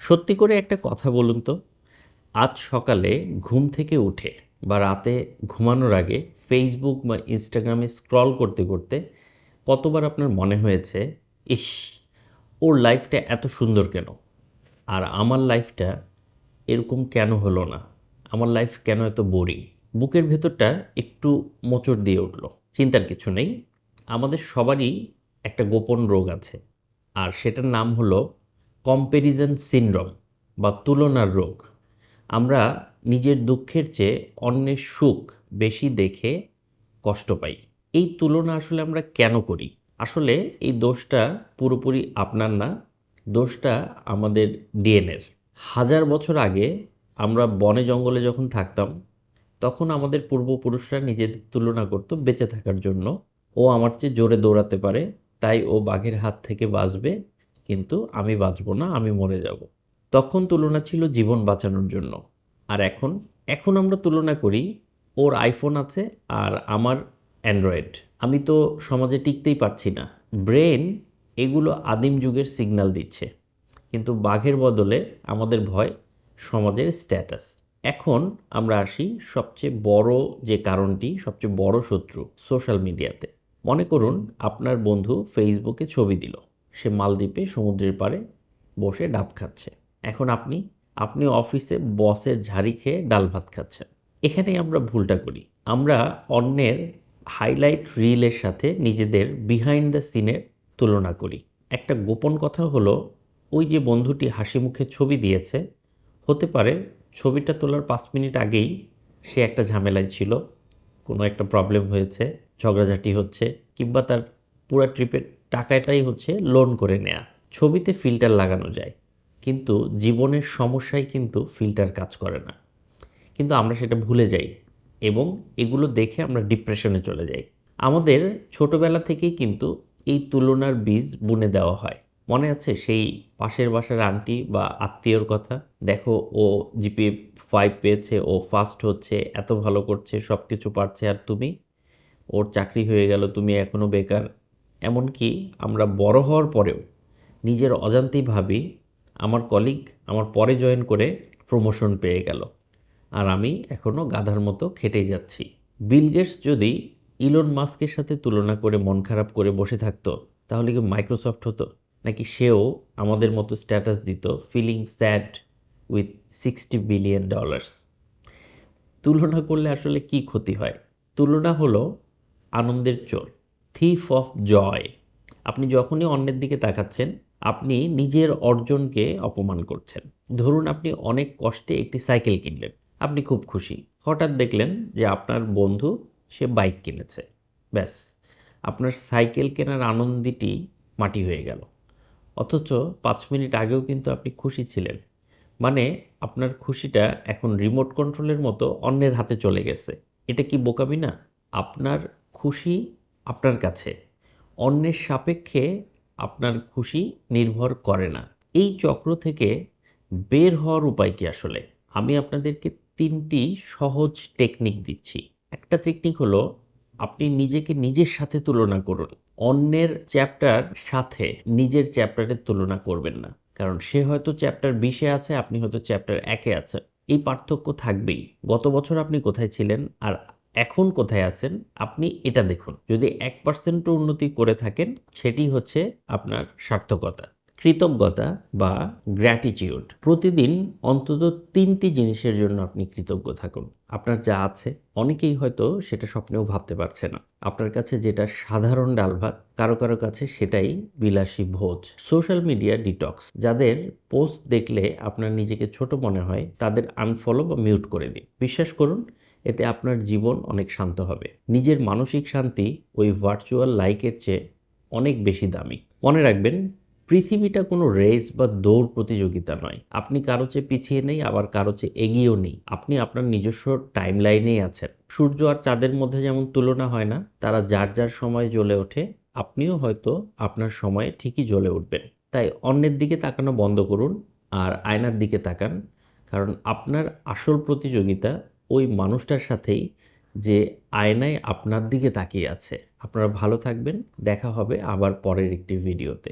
সত্যি করে একটা কথা বলুন তো, আজ সকালে ঘুম থেকে উঠে বা রাতে ঘুমানোর আগে ফেসবুক বা ইনস্টাগ্রামে স্ক্রল করতে করতে কতবার আপনার মনে হয়েছে, ইস, ওর লাইফটা এত সুন্দর কেন, আর আমার লাইফটা এরকম কেন হলো না, আমার লাইফ কেন এত বোরিং। বুকের ভেতরটা একটু মোচড় দিয়ে উঠল। চিন্তার কিছু নেই, আমাদের সবারই একটা গোপন রোগ আছে, আর সেটার নাম হলো কম্প্যারিজন সিনড্রোম বা তুলনার রোগ। আমরা নিজের দুঃখের চেয়ে অন্যের সুখ বেশি দেখে কষ্ট পাই। এই তুলনা আসলে আমরা কেন করি? আসলে এই দোষটা পুরোপুরি আপনার না, দোষটা আমাদের ডিএনএর। হাজার বছর আগে আমরা বনে জঙ্গলে যখন থাকতাম, তখন আমাদের পূর্বপুরুষরা নিজেদের তুলনা করত বেঁচে থাকার জন্য। ও আমার চেয়ে জোরে দৌড়াতে পারে, তাই ও বাঘের হাত থেকে বাঁচবে, কিন্তু আমি বাঁচবো না, আমি মরে যাব। তখন তুলনা ছিল জীবন বাঁচানোর জন্য। আর এখন এখন আমরা তুলনা করি, ওর আইফোন আছে আর আমার অ্যান্ড্রয়েড, আমি তো সমাজে টিকতেই পারছি না। ব্রেন এগুলো আদিম যুগের সিগন্যাল দিচ্ছে, কিন্তু বাঘের বদলে আমাদের ভয় সমাজের স্ট্যাটাস। এখন আমরা আসি সবচেয়ে বড় যে কারণটি, সবচেয়ে বড় শত্রু সোশ্যাল মিডিয়াতে। মনে করুন আপনার বন্ধু ফেসবুকে ছবি দিল, সে মালদ্বীপে সমুদ্রের পাড়ে বসে ডাব খাচ্ছে। এখন আপনি আপনি অফিসে বসের ঝাড়ি খেয়ে ডাল ভাত খাচ্ছেন। এখানেই আমরা ভুলটা করি, আমরা অন্যের হাইলাইট রিলের সাথে নিজেদের বিহাইন্ড দ্য সিনের তুলনা করি। একটা গোপন কথা হলো, ওই যে বন্ধুটি হাসি মুখে ছবি দিয়েছে, হতে পারে ছবিটা তোলার 5 মিনিট আগেই সে একটা ঝামেলায় ছিল, কোনো একটা প্রবলেম হয়েছে, ঝগড়াঝাটি হচ্ছে, কিংবা তার পুরো ট্রিপের টাকাটাই হচ্ছে লোন করে নেয়া। ছবিতে ফিল্টার লাগানো যায়, কিন্তু জীবনের সমস্যায় কিন্তু ফিল্টার কাজ করে না। কিন্তু আমরা সেটা ভুলে যাই এবং এগুলো দেখে আমরা ডিপ্রেশনে চলে যাই। আমাদের ছোটবেলা থেকেই কিন্তু এই তুলনার বীজ বুনে দেওয়া হয়। মনে আছে সেই পাশের বাসার আন্টি বা আত্মীয়র কথা? দেখো, ও জিপিএ 5 পেয়েছে, ও ফার্স্ট হচ্ছে, এত ভালো করছে, সব কিছু পারছে, আর তুমি, ওর চাকরি হয়ে গেল, তুমি এখনও বেকার। এমনকি আমরা বড় হওয়ার পরেও নিজের অজান্তেই ভাবি, আমার কলিগ আমার পরে জয়েন করে প্রমোশন পেয়ে গেল, আর আমি এখনও গাধার মতো খেটেই যাচ্ছি। বিল গেটস যদি ইলন মাস্কের সাথে তুলনা করে মন খারাপ করে বসে থাকতো, তাহলে কি মাইক্রোসফট হতো? নাকি সেও আমাদের মতো স্ট্যাটাস দিত, ফিলিং স্যাড উইথ $60 বিলিয়ন? তুলনা করলে আসলে কি ক্ষতি হয়? তুলনা হলো আনন্দের চোর, থিফ অফ জয়। আপনি যখনই অন্যের দিকে তাকাচ্ছেন, আপনি নিজের অর্জনকে অপমান করছেন। ধরুন আপনি অনেক কষ্টে একটি সাইকেল কিনলেন, আপনি খুব খুশি। হঠাৎ দেখলেন যে আপনার বন্ধু সে বাইক কিনেছে, ব্যাস, আপনার সাইকেল কেনার আনন্দটি মাটি হয়ে গেল। অথচ 5 মিনিট আগেও কিন্তু আপনি খুশি ছিলেন। মানে আপনার খুশিটা এখন রিমোট কন্ট্রোলের মতো অন্যের হাতে চলে গেছে। এটা কি বোকামি না? আপনার খুশি আপনার কাছে, অন্যের সাপেক্ষে আপনার খুশি নির্ভর করে না। এই চক্র থেকে বের হওয়ার উপায় কি আসলে? আমি আপনাদেরকে 3টি সহজ টেকনিক দিচ্ছি। একটা টেকনিক হলো, আপনি নিজেকে নিজের সাথে তুলনা করুন। অন্যের চ্যাপ্টার সাথে নিজের চ্যাপ্টারের তুলনা করবেন না। কারণ সে হয়তো চ্যাপ্টার 20-এ আছে, আপনি হয়তো চ্যাপ্টার 1-এ আছেন। এই পার্থক্য থাকবেই। গত বছর আপনি কোথায় ছিলেন আর এখন কোথায় আছেন, আপনি এটা দেখুন। যদি 1%ও উন্নতি করে থাকেন, সেটি হচ্ছে আপনার সার্থকতা। কৃতজ্ঞতা বা গ্র্যাটিটিউড। প্রতিদিন অন্তত 3টি জিনিসের জন্য আপনি কৃতজ্ঞ থাকুন। আপনার যা আছে, অনেকেই হয়তো সেটা স্বপ্নেও ভাবতে পারছে না। আপনার কাছে যেটা সাধারণ ডাল ভাত, কারো কারো কাছে সেটাই বিলাসী ভোজ। Social media detox. যাদের পোস্ট দেখলে আপনার নিজেকে ছোট মনে হয়, তাদের আনফলো বা মিউট করে দিন। বিশ্বাস করুন, এতে আপনার জীবন অনেক শান্ত হবে। নিজের মানসিক শান্তি ওই ভার্চুয়াল লাইকের চেয়ে অনেক বেশি দামি। মনে রাখবেন, পৃথিবীটা কোনো রেস বা দৌড় প্রতিযোগিতা নয়। আপনি কারো চেয়ে পিছিয়ে নেই, আবার কারো চেয়ে এগিয়েও নেই। আপনি আপনার নিজস্ব টাইম লাইনেই আছেন। সূর্য আর চাঁদের মধ্যে যেমন তুলনা হয় না, তারা যার যার সময় জ্বলে ওঠে, আপনিও হয়তো আপনার সময়ে ঠিকই জ্বলে উঠবেন। তাই অন্যের দিকে তাকানো বন্ধ করুন আর আয়নার দিকে তাকান। কারণ আপনার আসল প্রতিযোগিতা ওই মানুষটার সাথেই, যে আয়নায় আপনার দিকে তাকিয়ে আছে। আপনারা ভালো থাকবেন, দেখা হবে আবার পরের একটি ভিডিওতে।